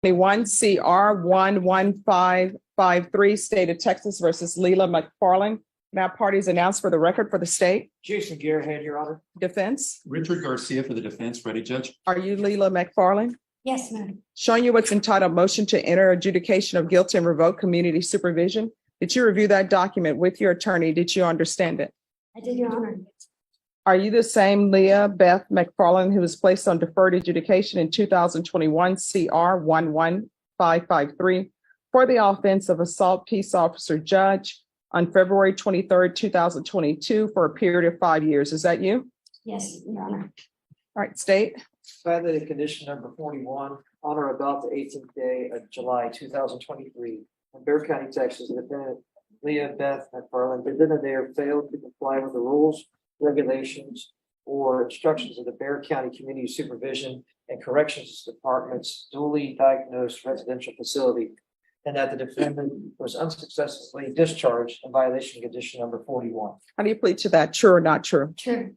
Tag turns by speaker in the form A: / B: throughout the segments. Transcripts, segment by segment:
A: 21 CR 11553, State of Texas versus Leila McFarland. Now parties announced for the record for the state.
B: Jason Gearhead, Your Honor.
A: Defense.
C: Richard Garcia for the defense. Ready, Judge?
A: Are you Leila McFarland?
D: Yes, ma'am.
A: Showing you what's entitled motion to enter adjudication of guilt and revoke community supervision. Did you review that document with your attorney? Did you understand it?
D: I did, Your Honor.
A: Are you the same Leah Beth McFarland who was placed on deferred adjudication in 2021 CR 11553 for the offense of assault peace officer judge on February 23rd, 2022 for a period of 5 years? Is that you?
D: Yes, Your Honor.
A: All right, state.
B: Violated condition number 41 on or about the 18th day of July 2023 in Bexar County, Texas. The defendant Leah Beth McFarland did not there failed to comply with the rules, regulations, or instructions of the Bexar County Community Supervision and Corrections Department's duly diagnosed residential facility, and that the defendant was unsuccessfully discharged in violation of condition number 41.
A: How do you plead to that? True or not true?
D: True.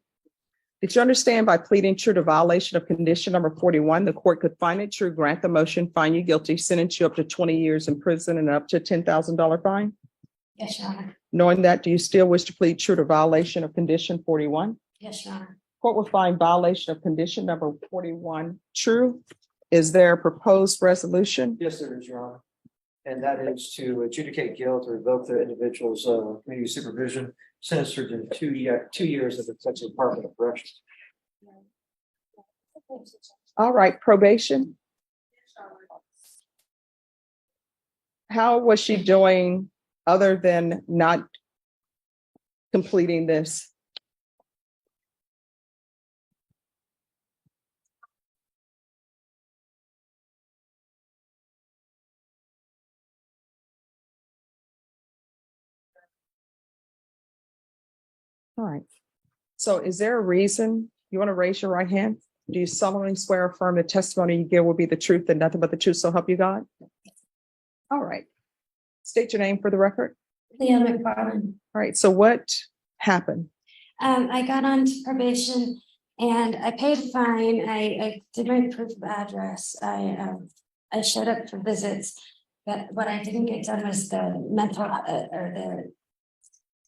A: Did you understand by pleading true to violation of condition number 41, the court could find it true, grant the motion, find you guilty, sentence you up to 20 years in prison and up to $10,000 fine?
D: Yes, Your Honor.
A: Knowing that, do you still wish to plead true to violation of condition 41?
D: Yes, Your Honor.
A: Court will find violation of condition number 41 true. Is there a proposed resolution?
B: Yes, there is, Your Honor. And that is to adjudicate guilt or revoke the individual's community supervision, sentence her to 2 years of the Texas Department of Corrections.
A: All right, probation. How was she doing other than not completing this? All right. So is there a reason you want to raise your right hand? Do you solemnly swear or affirm the testimony you give will be the truth and nothing but the truth, so help you God? All right. State your name for the record.
D: Leah McFarland.
A: All right. So what happened?
D: I got on probation and I paid a fine. I did my proof of address. I showed up for visits, but what I didn't get done was the mental or the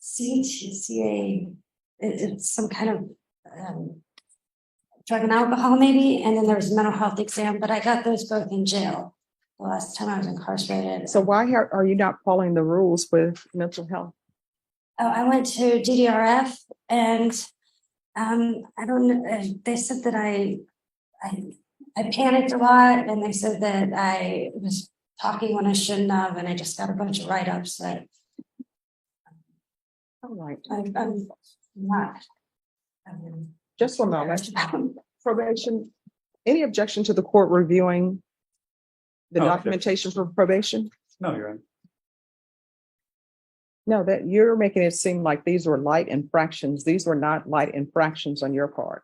D: CTA. It's some kind of drug and alcohol maybe, and then there was a mental health exam, but I got those both in jail the last time I was incarcerated.
A: So why are you not following the rules with mental health?
D: Oh, I went to DDRF and I don't know. They said that I panicked a lot, and they said that I was talking when I shouldn't have, and I just got a bunch of write-ups that
A: All right.
D: I'm not.
A: Just one moment. Probation. Any objection to the court reviewing the documentation for probation?
C: No, Your Honor.
A: No, that you're making it seem like these were light infractions. These were not light infractions on your part.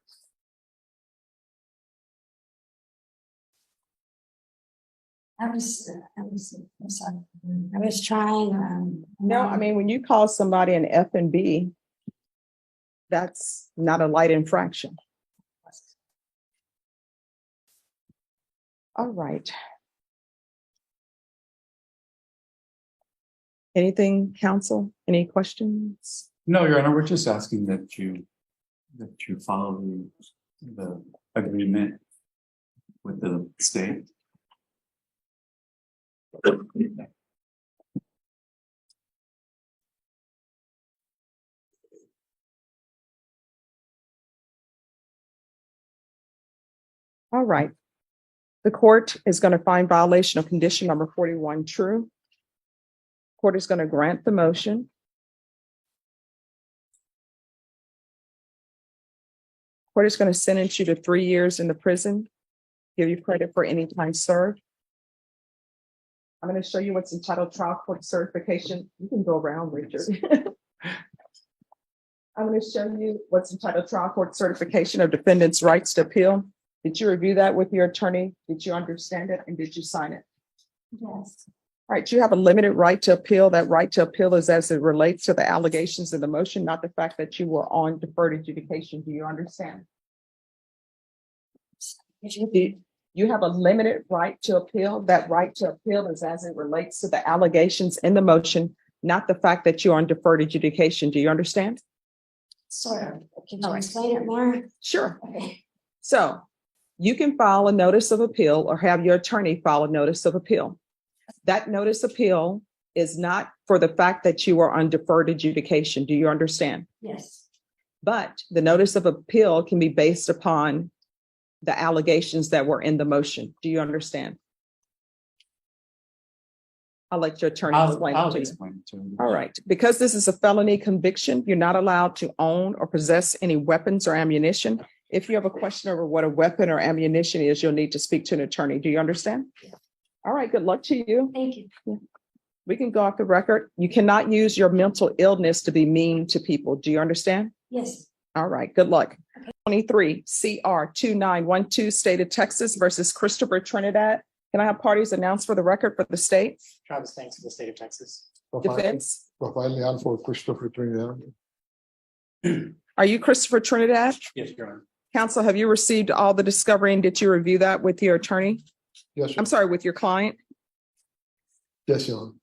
D: I'm sorry. I was trying.
A: No, I mean, when you call somebody an F and B, that's not a light infraction. All right. Anything, counsel? Any questions?
C: No, Your Honor. We're just asking that you follow the agreement with the state.
A: All right. The court is going to find violation of condition number 41 true. Court is going to grant the motion. Court is going to sentence you to 3 years in the prison, give you credit for any time served. I'm going to show you what's entitled trial court certification. You can go around, Richard. I'm going to show you what's entitled trial court certification of defendant's rights to appeal. Did you review that with your attorney? Did you understand it? And did you sign it?
D: Yes.
A: All right, you have a limited right to appeal. That right to appeal is as it relates to the allegations in the motion, not the fact that you were on deferred adjudication. Do you understand? You have a limited right to appeal. That right to appeal is as it relates to the allegations in the motion, not the fact that you're on deferred adjudication. Do you understand?
D: Sort of. Can
A: All
D: you
A: right.
D: explain it more?
A: Sure.
D: Okay.
A: So you can file a notice of appeal or have your attorney file a notice of appeal. That notice of appeal is not for the fact that you are on deferred adjudication. Do you understand?
D: Yes.
A: But the notice of appeal can be based upon the allegations that were in the motion. Do you understand? I'll let your attorney explain it
C: I'll
A: to you.
C: explain it to him.
A: All right. Because this is a felony conviction, you're not allowed to own or possess any weapons or ammunition. If you have a question over what a weapon or ammunition is, you'll need to speak to an attorney. Do you understand?
D: Yeah.
A: All right. Good luck to you.
D: Thank you.
A: We can go off the record. You cannot use your mental illness to be mean to people. Do you understand?
D: Yes.
A: All right. Good luck. 23 CR 2912 State of Texas versus Christopher Trinidad. Can I have parties announced for the record for the state?
E: Travis Thanks to the state of Texas.
A: Defense.
F: Rafael Leal for Christopher Trinidad.
A: Are you Christopher Trinidad?
E: Yes, Your Honor.
A: Counsel, have you received all the discovery and did you review that with your attorney?
F: Yes,
A: I'm sorry, with your client?
F: yes, Your Honor.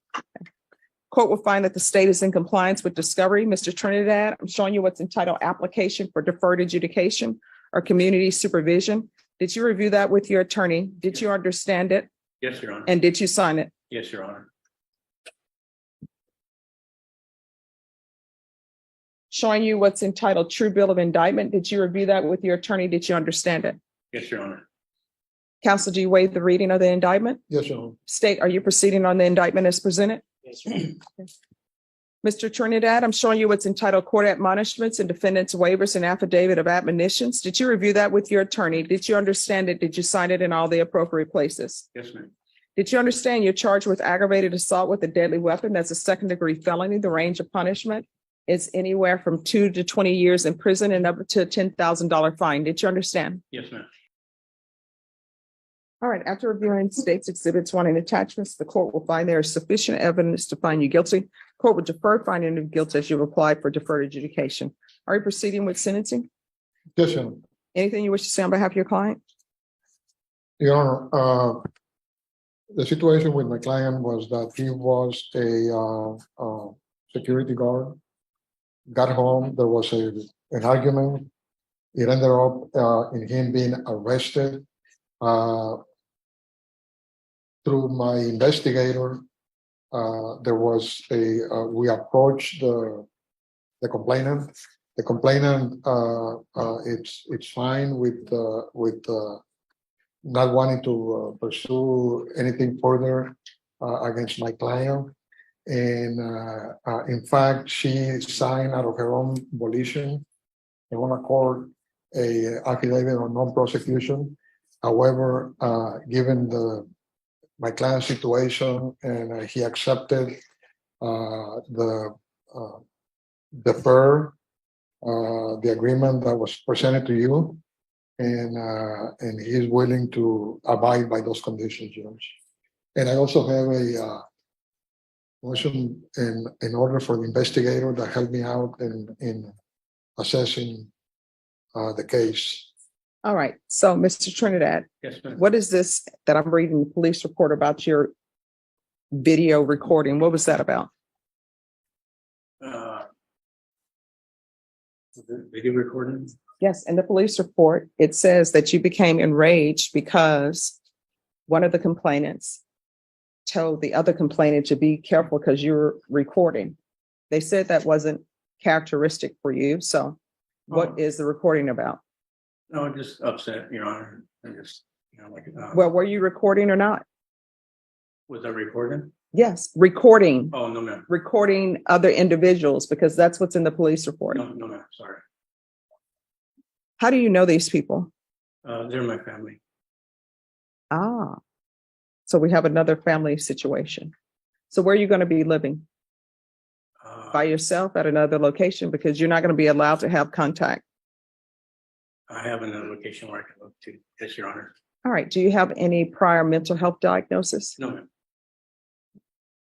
A: Court will find that the state is in compliance with discovery. Mr. Trinidad, I'm showing you what's entitled application for deferred adjudication or community supervision. Did you review that with your attorney? Did you understand it?
E: Yes, Your Honor.
A: And did you sign it?
E: Yes, Your Honor.
A: Showing you what's entitled true bill of indictment. Did you review that with your attorney? Did you understand it?
E: Yes, Your Honor.
A: Counsel, do you waive the reading of the indictment?
F: Yes, Your Honor.
A: State, are you proceeding on the indictment as presented?
E: Yes, Your Honor.
A: Mr. Trinidad, I'm showing you what's entitled court admonishments and defendant's waivers and affidavit of admonitions. Did you review that with your attorney? Did you understand it? Did you sign it in all the appropriate places?
E: Yes, ma'am.
A: Did you understand you're charged with aggravated assault with a deadly weapon? That's a second-degree felony. The range of punishment is anywhere from 2 to 20 years in prison and up to a $10,000 fine. Did you understand?
E: Yes, ma'am.
A: All right, after reviewing state's exhibits 1 and attachments, the court will find there is sufficient evidence to find you guilty. Court will defer finding of guilt as you've applied for deferred adjudication. Are you proceeding with sentencing?
F: Yes, Your Honor.
A: Anything you wish to say on behalf of your client?
F: Your Honor, the situation with my client was that he was a security guard. Got home, there was an argument. It ended up in him being arrested. Through my investigator, there was we approached the complainant. The complainant, it's fine with not wanting to pursue anything further against my client. And in fact, she signed out of her own volition, her own accord, a affidavit of non-prosecution. However, given my client's situation, and he accepted the agreement that was presented to you, and he is willing to abide by those conditions, Judge. And I also have a motion in order for the investigator that helped me out in assessing the case.
A: All right. So, Mr. Trinidad,
E: Yes, ma'am.
A: what is this that I'm reading the police report about your video recording? What was that about?
E: The video recording?
A: Yes, in the police report, it says that you became enraged because one of the complainants told the other complainant to be careful because you're recording. They said that wasn't characteristic for you. So what is the recording about?
E: No, I'm just upset, Your Honor. I just,
A: Well, were you recording or not?
E: was I recording?
A: Yes, recording,
E: Oh, no, ma'am.
A: recording other individuals because that's what's in the police report.
E: No, ma'am. Sorry.
A: How do you know these people?
E: They're my family.
A: Ah, so we have another family situation. So where are you going to be living? By yourself at another location because you're not going to be allowed to have contact.
E: I have another location where I can look to. Yes, Your Honor.
A: All right. Do you have any prior mental health diagnosis?
E: No, ma'am.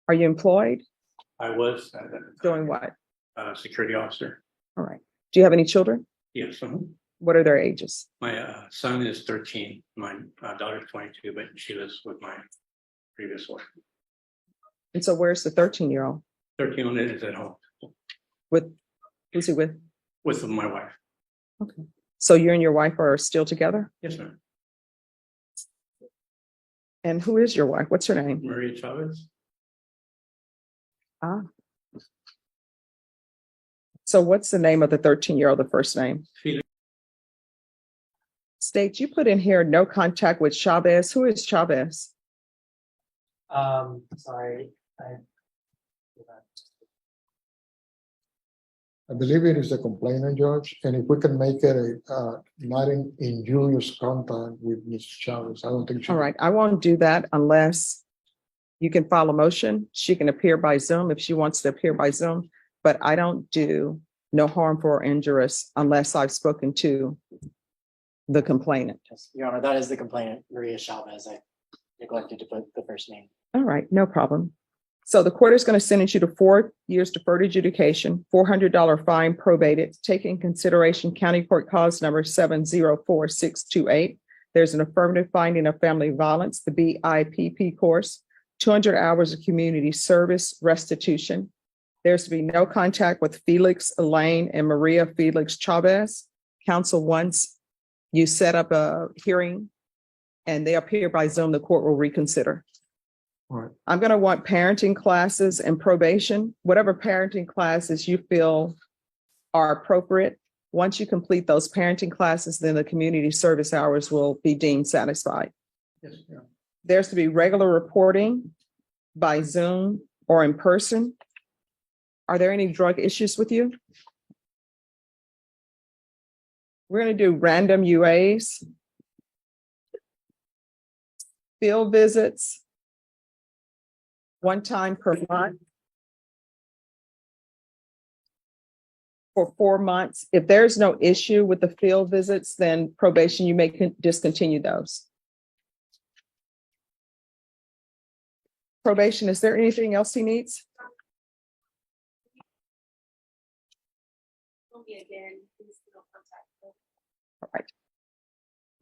A: Are you employed?
E: I was
A: Doing what?
E: security officer.
A: All right. Do you have any children?
E: Yes.
A: What are their ages?
E: My son is 13, my daughter's 22, but she lives with my previous wife.
A: And so where's the 13-year-old?
E: 13 is at home
A: With, who's he with?
E: with my wife.
A: Okay. So you and your wife are still together?
E: Yes, ma'am.
A: And who is your wife? What's her name?
E: Maria Chavez.
A: Ah. So what's the name of the 13-year-old, the first name?
E: Felix.
A: State, you put in here no contact with Chavez. Who is Chavez?
B: Sorry,
F: I believe it is the complainant, Judge, and if we can make it not in injurious contact with Ms. Chavez, I don't think.
A: All right, I won't do that unless you can file a motion. She can appear by Zoom if she wants to appear by Zoom, but I don't do no harmful or injurious unless I've spoken to the complainant.
G: Yes, Your Honor, that is the complainant, Maria Chavez. I neglected to put the first name.
A: All right, no problem. So the court is going to sentence you to 4 years deferred adjudication, $400 fine probated, taking consideration county court cause number 704628. There's an affirmative finding of family violence, the BIPP course, 200 hours of community service restitution. There's to be no contact with Felix Elaine and Maria Felix Chavez. Counsel, once you set up a hearing and they appear by Zoom, the court will reconsider.
F: All right.
A: I'm going to want parenting classes and probation, whatever parenting classes you feel are appropriate. Once you complete those parenting classes, then the community service hours will be deemed satisfied.
E: Yes, yeah.
A: There's to be regular reporting by Zoom or in person. Are there any drug issues with you? We're going to do random UAs, field visits, one time per month for 4 months. If there's no issue with the field visits, then probation, you may discontinue those. Probation, is there anything else he needs? All right.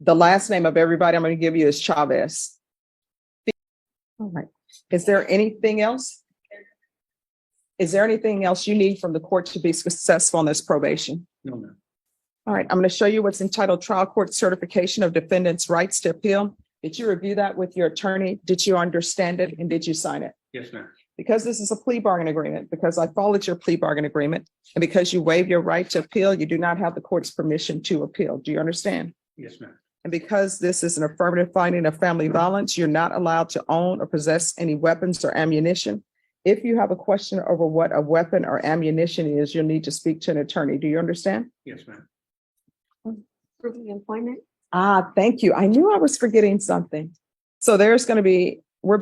A: The last name of everybody I'm going to give you is Chavez. All right. Is there anything else? Is there anything else you need from the court to be successful in this probation?
E: No, ma'am.
A: All right, I'm going to show you what's entitled Trial Court Certification of Defendant's Rights to Appeal. Did you review that with your attorney? Did you understand it? And did you sign it?
E: Yes, ma'am.
A: Because this is a plea bargain agreement, because I followed your plea bargain agreement, and because you waive your right to appeal, you do not have the court's permission to appeal. Do you understand?
E: Yes, ma'am.
A: And because this is an affirmative finding of family violence, you're not allowed to own or possess any weapons or ammunition. If you have a question over what a weapon or ammunition is, you'll need to speak to an attorney. Do you understand?
E: Yes, ma'am.
H: Proving employment.
A: Ah, thank you. I knew I was forgetting something. So there's going to be, we're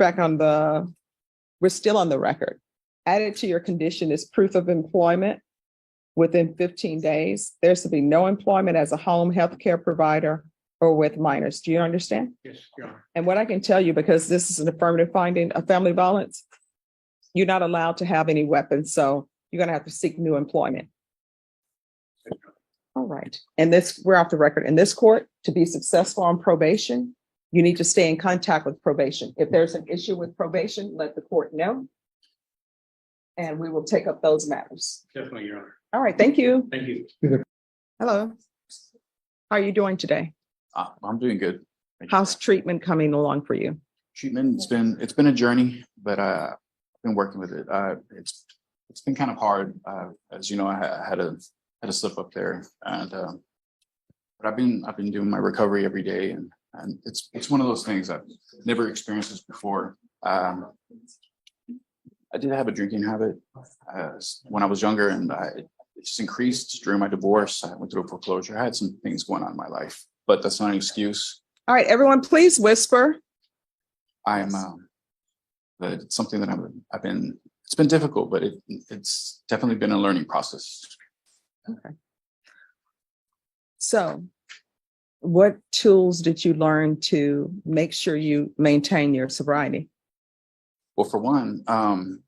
A: still on the record. Added to your condition is proof of employment within 15 days. There's to be no employment as a home health care provider or with minors. Do you understand?
E: Yes, Your Honor.
A: And what I can tell you, because this is an affirmative finding of family violence, you're not allowed to have any weapons. So you're going to have to seek new employment. All right. And we're off the record. In this court, to be successful on probation, you need to stay in contact with probation. If there's an issue with probation, let the court know. And we will take up those matters.
E: Definitely, Your Honor.
A: All right. Thank you.
E: Thank you.
A: Hello. How are you doing today?
I: I'm doing good. Thank you.
A: How's treatment coming along for you?
I: Treatment? It's been a journey, but I've been working with it. It's been kind of hard. As you know, I had a slip up there, and but I've been doing my recovery every day, and it's one of those things I've never experienced this before. I did have a drinking habit when I was younger, and it just increased during my divorce. I went through a foreclosure. I had some things going on in my life, but that's not an excuse.
A: All right, everyone, please whisper.
I: I am. But it's something that I've been. It's been difficult, but it's definitely been a learning process.
A: Okay. So, what tools did you learn to make sure you maintain your sobriety?
I: Well, for one, I'm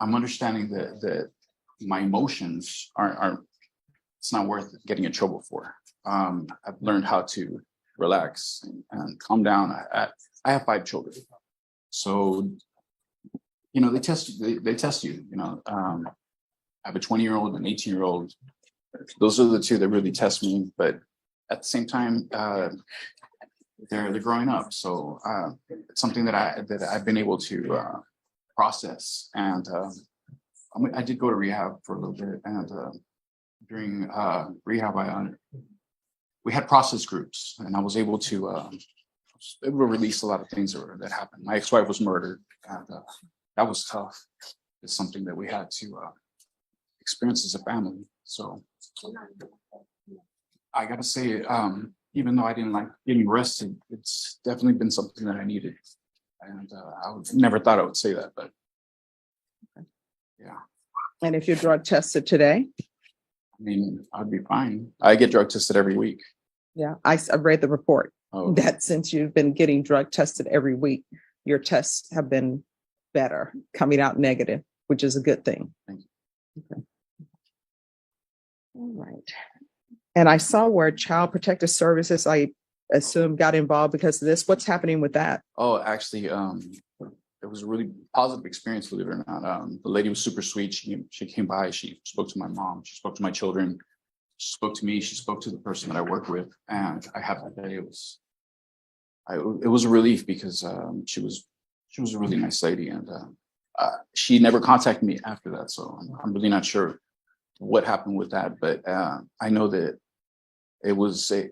I: understanding that my emotions aren't it's not worth getting in trouble for. I've learned how to relax and calm down. I have 5 children, so they test you. I have a 20-year-old and 18-year-old. Those are the two that really test me. But at the same time, they're growing up, so it's something that I've been able to process. And I did go to rehab for a little bit, and during rehab, we had process groups, and I was able to release a lot of things that happened. My ex-wife was murdered, and that was tough. It's something that we had to experience as a family. So I gotta say, even though I didn't like getting arrested, it's definitely been something that I needed. And never thought I would say that, but yeah.
A: And if you're drug tested today?
I: I mean, I'd be fine. I get drug tested every week.
A: Yeah, I read the report
I: Oh,
A: that since you've been getting drug tested every week, your tests have been better, coming out negative, which is a good thing.
I: Thank you.
A: Okay. All right. And I saw where Child Protective Services, I assume, got involved because of this. What's happening with that?
I: Oh, actually, it was a really positive experience, believe it or not. The lady was super sweet. She came by, she spoke to my mom, she spoke to my children, she spoke to me, she spoke to the person that I work with. And I have to say it was a relief because she was a really nice lady, and she never contacted me after that. So I'm really not sure what happened with that, but I know that it was a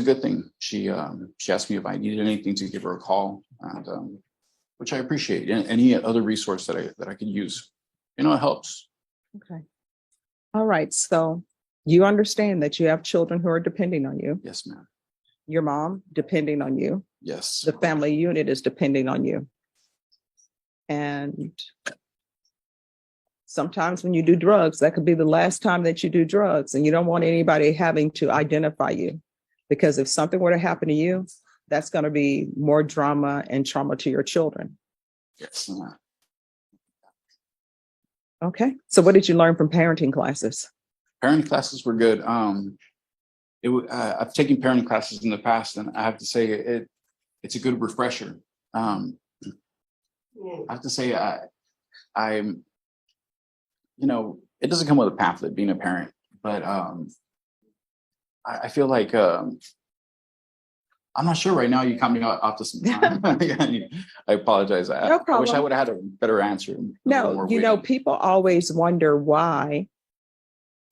I: good thing. She asked me if I needed anything to give her a call, and which I appreciate. Any other resource that I could use, it helps.
A: Okay. All right. So you understand that you have children who are depending on you.
I: Yes, ma'am.
A: Your mom depending on you.
I: Yes.
A: The family unit is depending on you. And sometimes when you do drugs, that could be the last time that you do drugs, and you don't want anybody having to identify you, because if something were to happen to you, that's going to be more drama and trauma to your children.
I: Yes.
A: Okay. So what did you learn from parenting classes?
I: Parenting classes were good. I've taken parenting classes in the past, and I have to say it's a good refresher. I have to say I'm, it doesn't come with a pamphlet being a parent, but I feel like I'm not sure right now. You caught me off to some time. I apologize. I wish I would have had a better answer.
A: No, people always wonder why,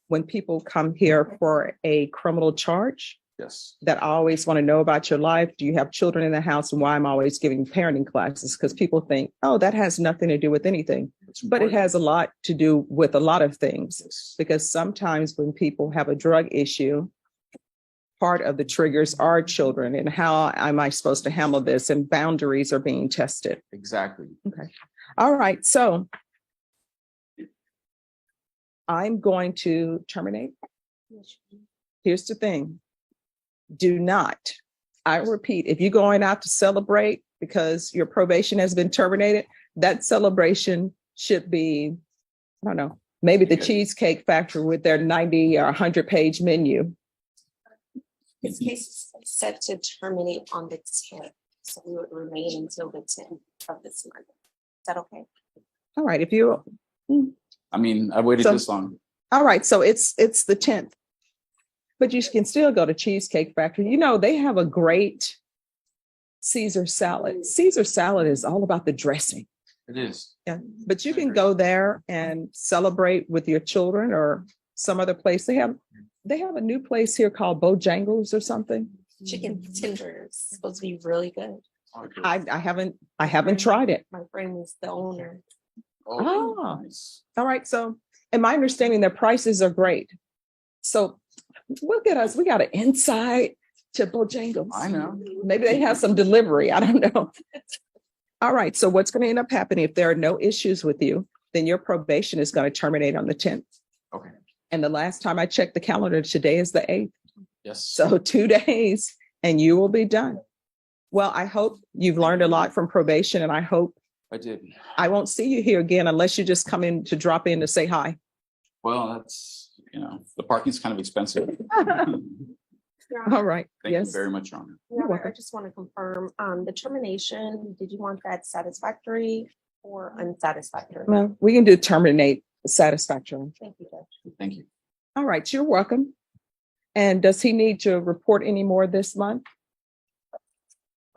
A: when people come here for a criminal charge,
I: yes,
A: that I always want to know about your life. Do you have children in the house? And why I'm always giving parenting classes? Because people think, oh, that has nothing to do with anything. But it has a lot to do with a lot of things.
I: Yes.
A: Because sometimes when people have a drug issue, part of the triggers are children, and how am I supposed to handle this? And boundaries are being tested.
I: Exactly.
A: Okay. All right. So I'm going to terminate. Here's the thing. Do not, I repeat, if you're going out to celebrate because your probation has been terminated, that celebration should be, I don't know, maybe the Cheesecake Factory with their 90 or 100-page menu.
H: His case is set to terminate on the 10th, so we would remain until the 10th of this month. Is that okay?
A: All right. If you,
I: I mean, I waited this long.
A: All right. So it's the 10th, but you can still go to Cheesecake Factory. They have a great Caesar salad. Caesar salad is all about the dressing.
I: It is.
A: Yeah. But you can go there and celebrate with your children or some other place. They have a new place here called Bojangles or something.
H: Chicken tenders supposed to be really good.
A: I haven't tried it.
H: My friend is the owner.
A: Oh,
I: Nice.
A: all right. So, in my understanding, their prices are great. So, we got an insight to Bojangles.
I: I know.
A: Maybe they have some delivery. I don't know. All right. So, what's going to end up happening if there are no issues with you? Then your probation is going to terminate on the 10th.
I: Okay.
A: And the last time I checked the calendar, today is the 8th.
I: Yes.
A: So 2 days and you will be done. Well, I hope you've learned a lot from probation, and I hope
I: I did.
A: I won't see you here again unless you just come in to drop in to say hi.
I: Well, that's, the parking's kind of expensive.
A: All right,
I: Thank you
A: yes.
I: very much, Your Honor.
H: Your Honor,
A: welcome.
H: I just want to confirm, the termination, did you want that satisfactory or unsatisfactory?
A: Well, we can determinate satisfactory.
H: Thank you, Judge.
I: Thank you.
A: All right, you're welcome. And does he need to report any more this month?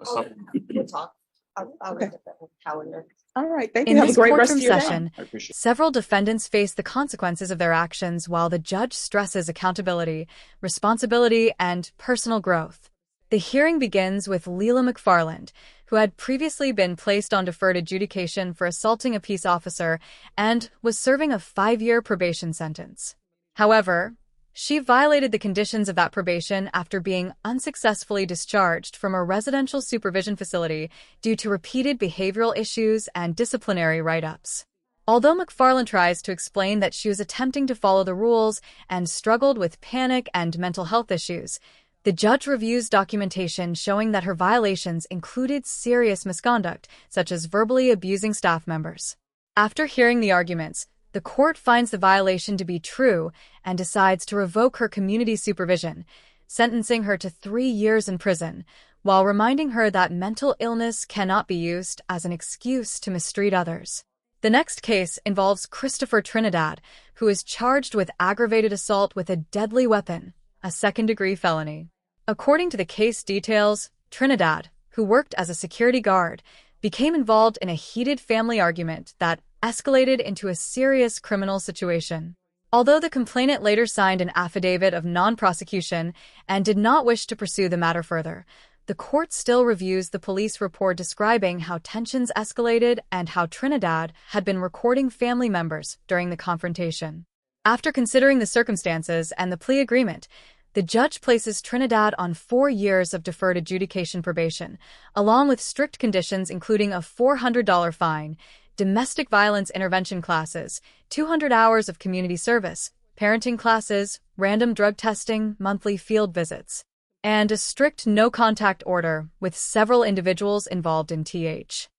I: So,
H: We'll talk. I'll
A: Okay.
H: look at that calendar.
A: All right, thank you.
J: In
A: Have a
J: this
A: great rest
J: courtroom
A: of your day.
J: session,
I: I appreciate it.
J: several defendants face the consequences of their actions while the judge stresses accountability, responsibility, and personal growth. The hearing begins with Leila McFarland, who had previously been placed on deferred adjudication for assaulting a peace officer and was serving a 5-year probation sentence. However, she violated the conditions of that probation after being unsuccessfully discharged from a residential supervision facility due to repeated behavioral issues and disciplinary write-ups. Although McFarland tries to explain that she was attempting to follow the rules and struggled with panic and mental health issues, the judge reviews documentation showing that her violations included serious misconduct, such as verbally abusing staff members. After hearing the arguments, the court finds the violation to be true and decides to revoke her community supervision, sentencing her to 3 years in prison, while reminding her that mental illness cannot be used as an excuse to mistreat others. The next case involves Christopher Trinidad, who is charged with aggravated assault with a deadly weapon, a second-degree felony. According to the case details, Trinidad, who worked as a security guard, became involved in a heated family argument that escalated into a serious criminal situation. Although the complainant later signed an affidavit of non-prosecution and did not wish to pursue the matter further, the court still reviews the police report describing how tensions escalated and how Trinidad had been recording family members during the confrontation. After considering the circumstances and the plea agreement, the judge places Trinidad on 4 years of deferred adjudication probation, along with strict conditions including a $400 fine, domestic violence intervention classes, 200 hours of community service, parenting classes, random drug testing, monthly field visits, and a strict no-contact order with several individuals involved in TH.